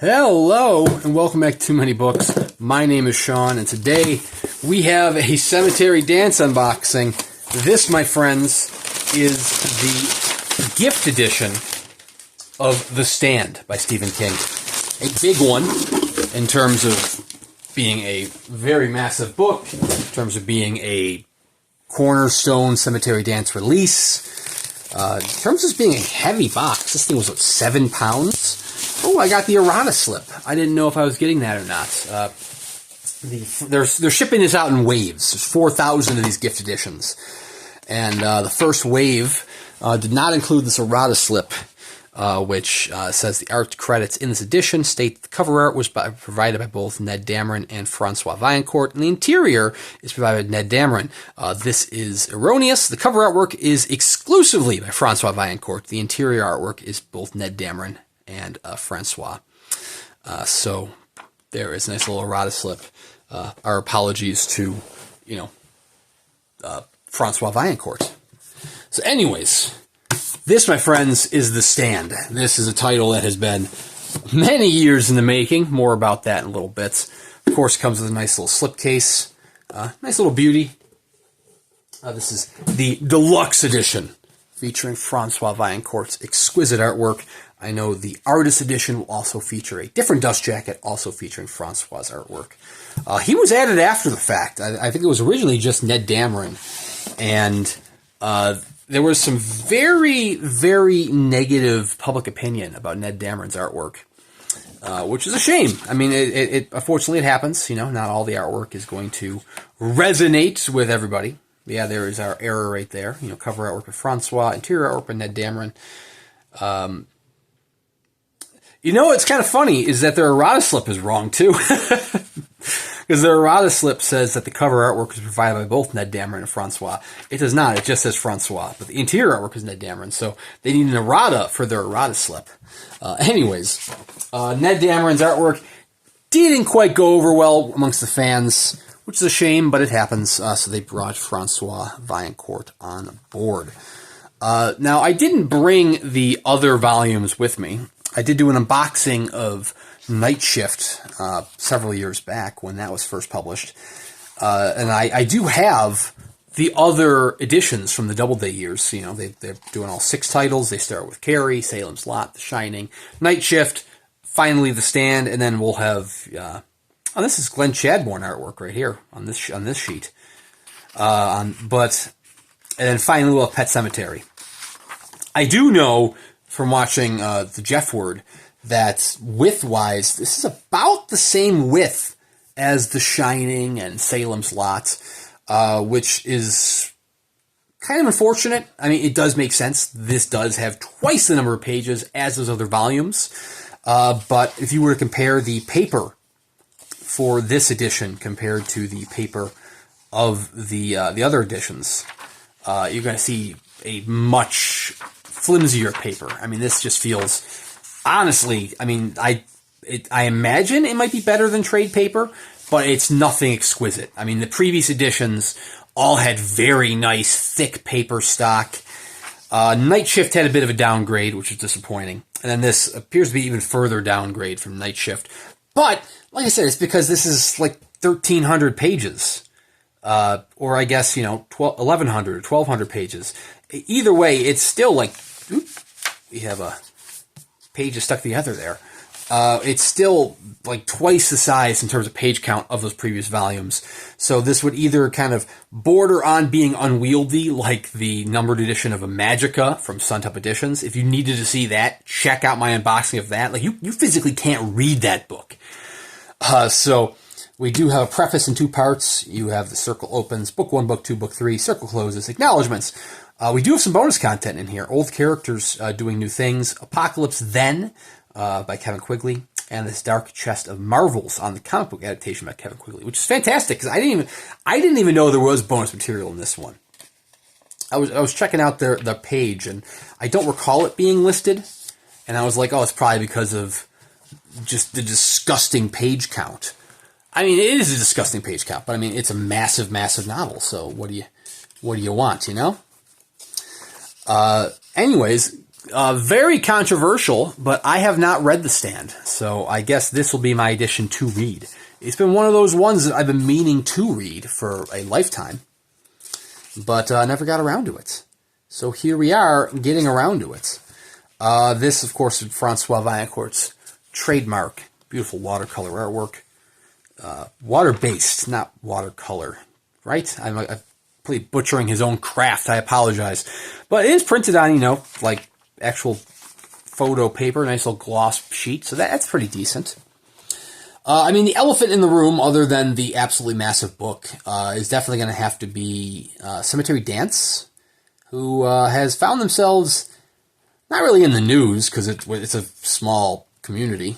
Hello, and welcome back to Too Many Books. My name is Sean, and today we have a Cemetery Dance unboxing. This, my friends, is the gift edition of The Stand by Stephen King. A big one in terms of being a very massive book, in terms of being a cornerstone Cemetery Dance release, in terms of being a heavy box. This thing was, 7 pounds? Oh, I got the errata slip. I didn't know if I was getting that or not. They're shipping this out in waves. There's 4,000 of these gift editions. And the first wave did not include this errata slip, which says the art credits in this edition state the cover art was provided by both Ned Dameron and Francois Vaillancourt, and the interior is provided by Ned Dameron. This is erroneous. The cover artwork is exclusively by Francois Vaillancourt. The interior artwork is both Ned Dameron and Francois. So there is a nice little errata slip. Our apologies to, Francois Vaillancourt. So anyways, this, my friends, is The Stand. This is a title that has been many years in the making. More about that in a little bit. Of course, comes with a nice little slipcase. Nice little beauty. This is the deluxe edition, featuring Francois Vaillancourt's exquisite artwork. I know the artist edition will also feature a different dust jacket, also featuring Francois' artwork. He was added after the fact. I think it was originally just Ned Dameron. And there was some very, very negative public opinion about Ned Dameron's artwork, which is a shame. I mean, unfortunately it happens. Not all the artwork is going to resonate with everybody. Yeah, there is our error right there. Cover artwork by Francois, interior artwork by Ned Dameron. What's kind of funny is that their errata slip is wrong, too. Because their errata slip says that the cover artwork is provided by both Ned Dameron and Francois. It does not. It just says Francois. But the interior artwork is Ned Dameron, so they need an errata for their errata slip. Anyways, Ned Dameron's artwork didn't quite go over well amongst the fans, which is a shame, but it happens. So they brought Francois Vaillancourt on board. Now, I didn't bring the other volumes with me. I did do an unboxing of Night Shift several years back when that was first published. And I do have the other editions from the Doubleday years. They're doing all 6 titles. They start with Carrie, Salem's Lot, The Shining, Night Shift, finally The Stand, and then we'll have... this is Glenn Chadbourne artwork right here on this sheet. And then finally we'll have Pet Sematary. I do know from watching the Jeff Word that width-wise, this is about the same width as The Shining and Salem's Lot, which is kind of unfortunate. I mean, it does make sense. This does have twice the number of pages as those other volumes. But if you were to compare the paper for this edition compared to the paper of the other editions, you're going to see a much flimsier paper. I mean, this just feels, honestly, I mean, I imagine it might be better than trade paper, but it's nothing exquisite. I mean, the previous editions all had very nice, thick paper stock. Night Shift had a bit of a downgrade, which is disappointing. And then this appears to be even further downgrade from Night Shift. But, like I said, it's because this is like 1,300 pages. Or I guess, 1,100 or 1,200 pages. Either way, it's still like, we have a page stuck together there. It's still like twice the size in terms of page count of those previous volumes. So this would either kind of border on being unwieldy, like the numbered edition of Magica from Suntop Editions. If you needed to see that, check out my unboxing of that. Like you physically can't read that book. So we do have a preface in 2 parts. You have the circle opens, book 1, book 2, book 3, circle closes, acknowledgments. We do have some bonus content in here. Old characters doing new things. Apocalypse Then by Kevin Quigley. And this Dark Chest of Marvels on the comic book adaptation by Kevin Quigley, which is fantastic because I didn't even know there was bonus material in this one. I was checking out the page and I don't recall it being listed. And I was like, oh, it's probably because of just the disgusting page count. I mean, it is a disgusting page count, but I mean, it's a massive, massive novel. So what do you want, Anyways, Very controversial, but I have not read The Stand, so I guess this will be my edition to read. It's been one of those ones that I've been meaning to read for a lifetime, but never got around to it. So here we are, getting around to it. This, of course, is Francois Vaillancourt's trademark, beautiful watercolor artwork. Water-based, not watercolor, right? I'm completely butchering his own craft. I apologize. But it is printed on, like actual photo paper, nice little gloss sheet, so that's pretty decent. The elephant in the room, other than the absolutely massive book, is definitely going to have to be Cemetery Dance, who has found themselves not really in the news, because it's a small community.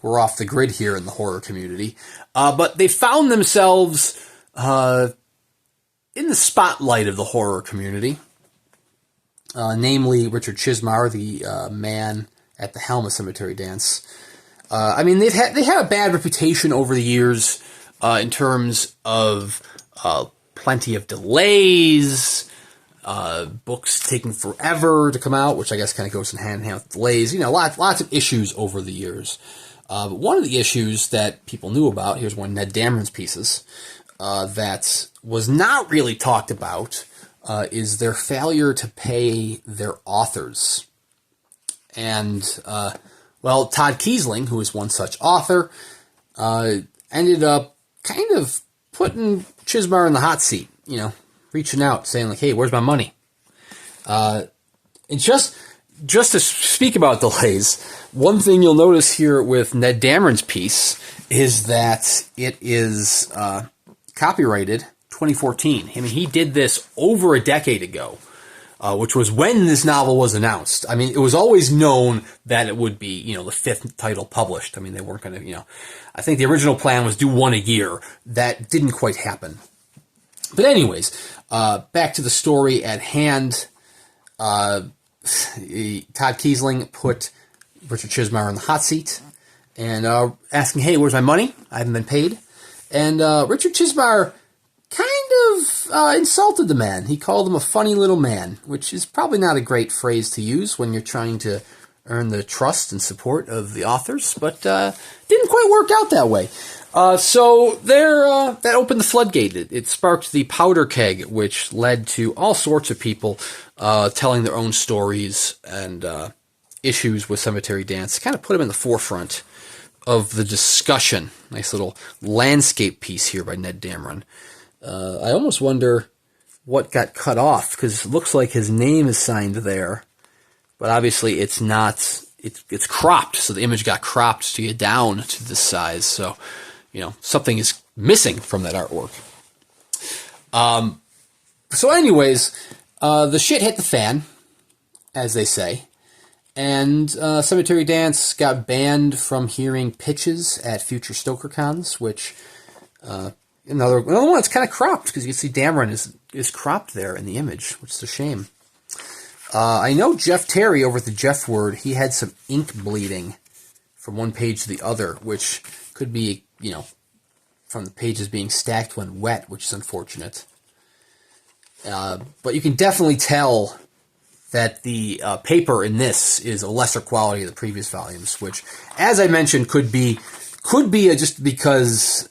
We're off the grid here in the horror community. But they found themselves in the spotlight of the horror community. Namely Richard Chismar, the man at the helm of Cemetery Dance. They had a bad reputation over the years in terms of plenty of delays, books taking forever to come out, which I guess kind of goes in hand in hand with delays. Lots of issues over the years. But one of the issues that people knew about, here's one of Ned Dameron's pieces, that was not really talked about, is their failure to pay their authors. And, Todd Kiesling, who is one such author, ended up kind of putting Chismar in the hot seat, reaching out, saying like, hey, where's my money? And just to speak about delays, one thing you'll notice here with Ned Dameron's piece is that it is copyrighted 2014. He did this over a decade ago, which was when this novel was announced. It was always known that it would be, the fifth title published. They weren't going to, I think the original plan was do one a year. That didn't quite happen. But anyways, back to the story at hand. Todd Kiesling put Richard Chismar in the hot seat and asking, hey, where's my money? I haven't been paid. And Richard Chismar kind of insulted the man. He called him a funny little man, which is probably not a great phrase to use when you're trying to earn the trust and support of the authors, but didn't quite work out that way. So that opened the floodgate. It sparked the powder keg, which led to all sorts of people telling their own stories and issues with Cemetery Dance. Kind of put them in the forefront of the discussion. Nice little landscape piece here by Ned Dameron. I almost wonder what got cut off, because it looks like his name is signed there, but obviously it's not. It's cropped, so the image got cropped to get down to this size. So, something is missing from that artwork. So anyways, the shit hit the fan, as they say, and Cemetery Dance got banned from hearing pitches at future StokerCons, which another one that's kind of cropped, because you can see Dameron is cropped there in the image, which is a shame. I know Jeff Terry over at the Jeff Word, he had some ink bleeding from one page to the other, which could be, from the pages being stacked when wet, which is unfortunate. But you can definitely tell that the paper in this is a lesser quality of the previous volumes, which, as I mentioned, could be just because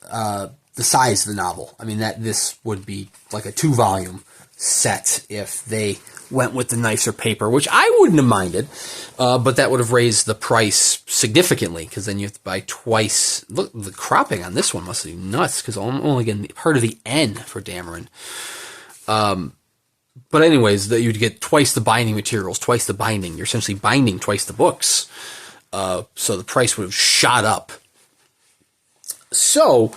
the size of the novel. That this would be like a 2-volume set if they went with the nicer paper, which I wouldn't have minded, but that would have raised the price significantly, because then you have to buy twice. Look, the cropping on this one must be nuts, because I'm only getting part of the N for Dameron. But anyways, you'd get twice the binding materials, twice the binding. You're essentially binding twice the books. So the price would have shot up. So,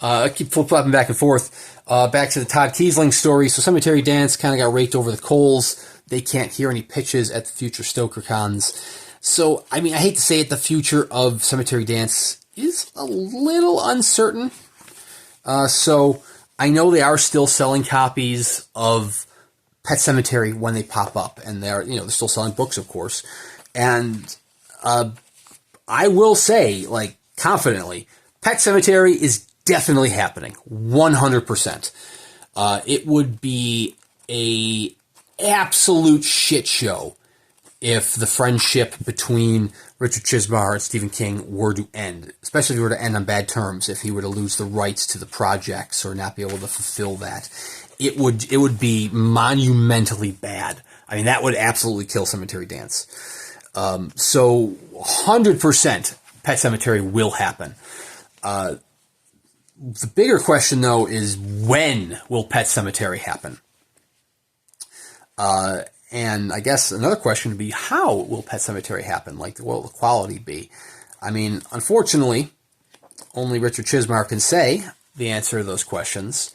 I keep flip-flopping back and forth. Back to the Todd Kiesling story. So Cemetery Dance kind of got raked over the coals. They can't hear any pitches at the future StokerCons. So, I hate to say it, the future of Cemetery Dance is a little uncertain. So, I know they are still selling copies of Pet Sematary when they pop up. And they're still selling books, of course. And I will say, confidently, Pet Sematary is definitely happening, 100%. It would be a absolute shit show if the friendship between Richard Chizmar and Stephen King were to end, especially if it were to end on bad terms, if he were to lose the rights to the projects or not be able to fulfill that. It would be monumentally bad. I mean, that would absolutely kill Cemetery Dance. So 100% Pet Sematary will happen. The bigger question, though, is when will Pet Sematary happen? And I guess another question would be, how will Pet Sematary happen? Like, what will the quality be? I mean, unfortunately, only Richard Chizmar can say the answer to those questions.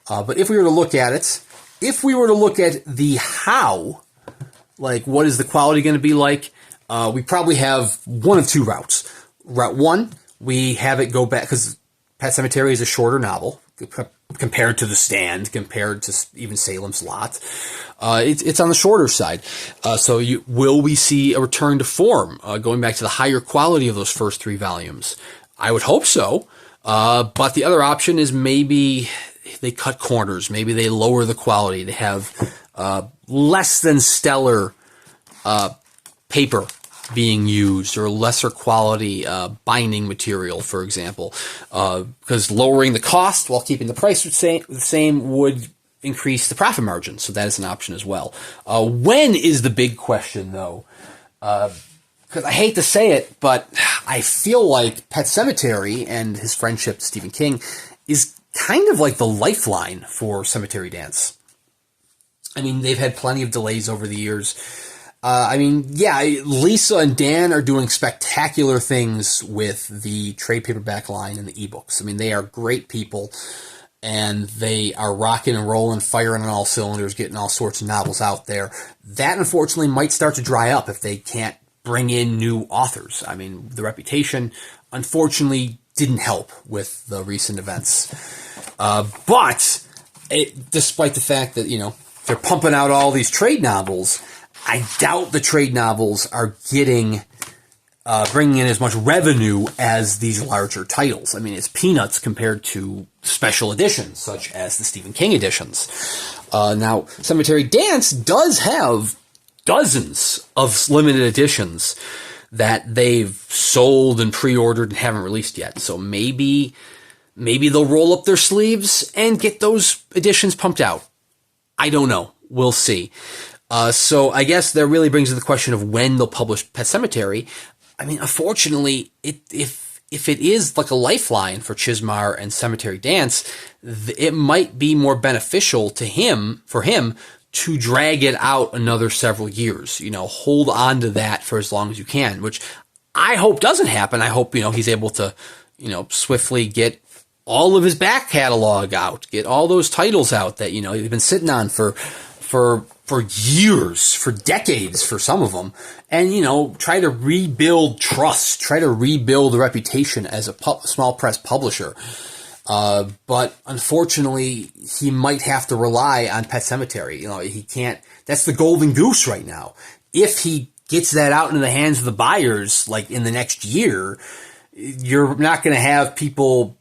But if we were to look at it, if we were to look at the how, like what is the quality going to be like, we probably have one of two routes. Route one, we have it go back, because Pet Sematary is a shorter novel compared to The Stand, compared to even Salem's Lot. It's on the shorter side. So will we see a return to form, going back to the higher quality of those first 3 volumes? I would hope so. But the other option is maybe they cut corners. Maybe they lower the quality. They have less than stellar paper being used, or lesser quality binding material, for example. Because lowering the cost while keeping the price the same would increase the profit margin. So that is an option as well. When is the big question, though? Because I hate to say it, but I feel like Pet Sematary and his friendship to Stephen King is kind of like the lifeline for Cemetery Dance. I mean, they've had plenty of delays over the years. I mean, yeah, Lisa and Dan are doing spectacular things with the trade paperback line and the ebooks. I mean, they are great people, and they are rocking and rolling, firing on all cylinders, getting all sorts of novels out there. That, unfortunately, might start to dry up if they can't bring in new authors. I mean, the reputation, unfortunately, didn't help with the recent events. But despite the fact that, they're pumping out all these trade novels, I doubt the trade novels are bringing in as much revenue as these larger titles. I mean, it's peanuts compared to special editions, such as the Stephen King editions. Now, Cemetery Dance does have dozens of limited editions that they've sold and pre-ordered and haven't released yet. So maybe they'll roll up their sleeves and get those editions pumped out. I don't know. We'll see. So I guess that really brings in the question of when they'll publish Pet Sematary. I mean, unfortunately, if it is like a lifeline for Chizmar and Cemetery Dance, it might be more beneficial for him to drag it out another several years. Hold on to that for as long as you can, which I hope doesn't happen. I hope, he's able to, swiftly get all of his back catalog out, get all those titles out that, he's been sitting on for years, for decades for some of them, and, try to rebuild trust, try to rebuild the reputation as a small press publisher. But unfortunately, he might have to rely on Pet Sematary. He can't, that's the golden goose right now. If he gets that out into the hands of the buyers, like in the next year, you're not going to have people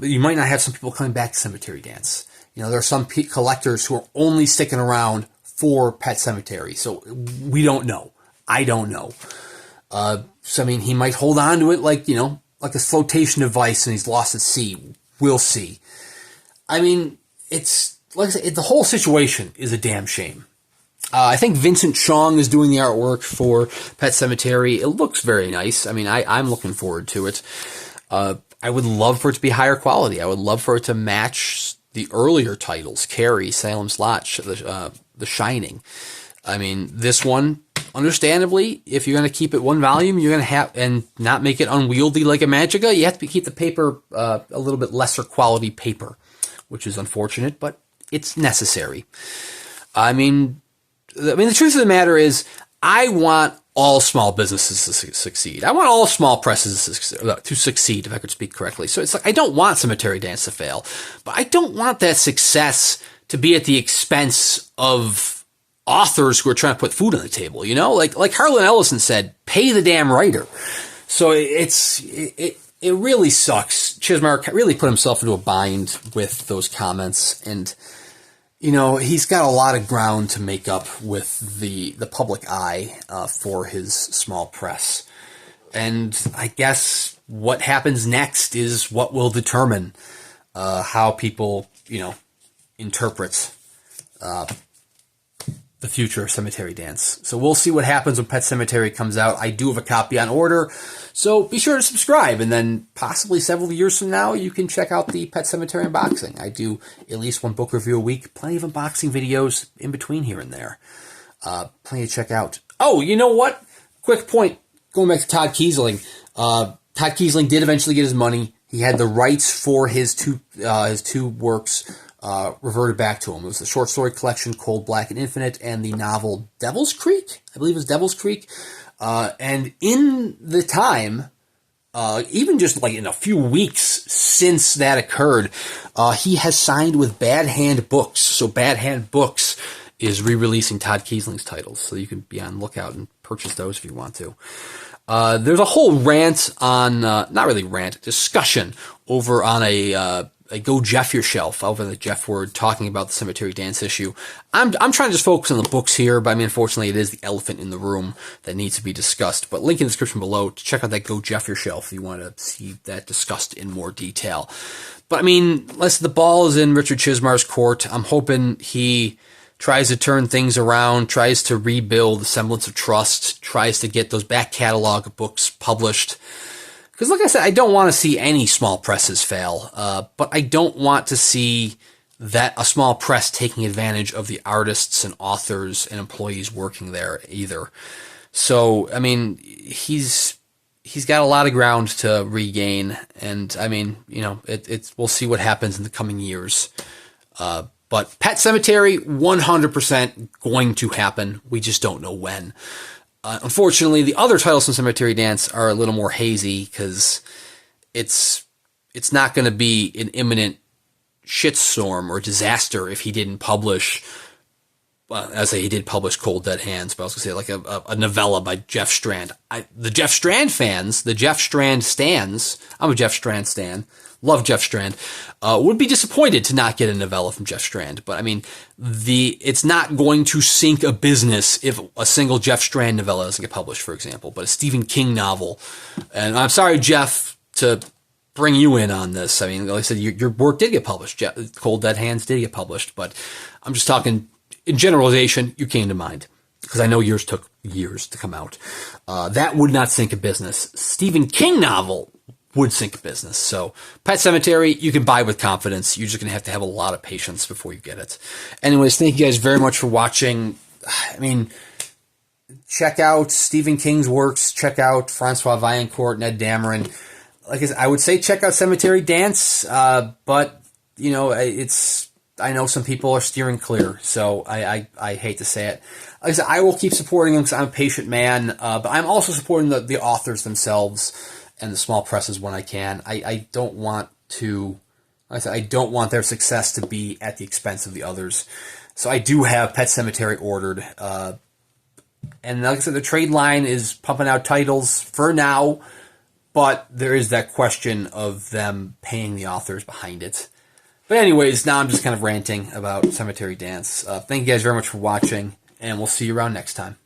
you might not have some people coming back to Cemetery Dance. There are some collectors who are only sticking around for Pet Sematary. So we don't know. I don't know. So, I mean, he might hold on to it like a flotation device and he's lost at sea. We'll see. I mean, it's like I said, the whole situation is a damn shame. I think Vincent Chong is doing the artwork for Pet Sematary. It looks very nice. I mean, I'm looking forward to it. I would love for it to be higher quality. I would love for it to match the earlier titles, Carrie, Salem's Lot, The Shining. I mean, this one, understandably, if you're going to keep it one volume, you're going to have, and not make it unwieldy like a Magica, you have to keep the paper a little bit lesser quality paper, which is unfortunate, but it's necessary. I mean, the truth of the matter is, I want all small businesses to succeed. I want all small presses to succeed, if I could speak correctly. So it's like, I don't want Cemetery Dance to fail, but I don't want that success to be at the expense of authors who are trying to put food on the table, Like Harlan Ellison said, pay the damn writer. So it really sucks. Chizmar really put himself into a bind with those comments, and You know, he's got a lot of ground to make up with the public eye for his small press. And I guess what happens next is what will determine how people, interpret the future of Cemetery Dance. So we'll see what happens when Pet Sematary comes out. I do have a copy on order, so be sure to subscribe, and then possibly several years from now, you can check out the Pet Sematary unboxing. I do at least one book review a week, plenty of unboxing videos in between here and there. Plenty to check out. Oh, you know what? Quick point, going back to Todd Kiesling. Todd Kiesling did eventually get his money. He had the rights for his two works reverted back to him. It was the short story collection Cold, Black, and Infinite, and the novel Devil's Creek. I believe it was Devil's Creek. And in the time, even just like in a few weeks since that occurred, he has signed with Bad Hand Books. So Bad Hand Books is re-releasing Todd Kiesling's titles, so you can be on the lookout and purchase those if you want to. There's a whole rant on, not really rant, discussion over on a Go Jeff Your Shelf, over the Jeff word, talking about the Cemetery Dance issue. I'm trying to just focus on the books here, but I mean, unfortunately, it is the elephant in the room that needs to be discussed. But link in the description below to check out that Go Jeff Your Shelf if you want to see that discussed in more detail. But I mean, the ball is in Richard Chizmar's court. I'm hoping he tries to turn things around, tries to rebuild the semblance of trust, tries to get those back catalog of books published. Because like I said, I don't want to see any small presses fail, but I don't want to see that a small press taking advantage of the artists and authors and employees working there either. So, I mean, he's got a lot of ground to regain, and I mean, we'll see what happens in the coming years. But Pet Sematary, 100% going to happen. We just don't know when. Unfortunately, the other titles from Cemetery Dance are a little more hazy because it's not going to be an imminent shitstorm or disaster if he didn't publish. Well, I say he did publish Cold Dead Hands, but I was going to say like a novella by Jeff Strand. The Jeff Strand fans, the Jeff Strand stans, I'm a Jeff Strand stan, love Jeff Strand, would be disappointed to not get a novella from Jeff Strand. But I mean, it's not going to sink a business if a single Jeff Strand novella doesn't get published, for example. But a Stephen King novel, and I'm sorry, Jeff, to bring you in on this. I mean, like I said, your work did get published. Cold Dead Hands did get published, but I'm just talking in generalization. You came to mind because I know yours took years to come out. That would not sink a business. Stephen King novel would sink a business. So Pet Sematary, you can buy with confidence. You're just going to have a lot of patience before you get it. Anyways, thank you guys very much for watching. I mean, check out Stephen King's works. Check out Francois Vaillancourt, Ned Dameron. Like I said, I would say check out Cemetery Dance, but, I know some people are steering clear, so I hate to say it. Like I said, I will keep supporting them because I'm a patient man, but I'm also supporting the authors themselves and the small presses when I can. I don't want to, like I said, I don't want their success to be at the expense of the others. So I do have Pet Sematary ordered. And like I said, the trade line is pumping out titles for now, but there is that question of them paying the authors behind it. But anyways, now I'm just kind of ranting about Cemetery Dance. Thank you guys very much for watching, and we'll see you around next time.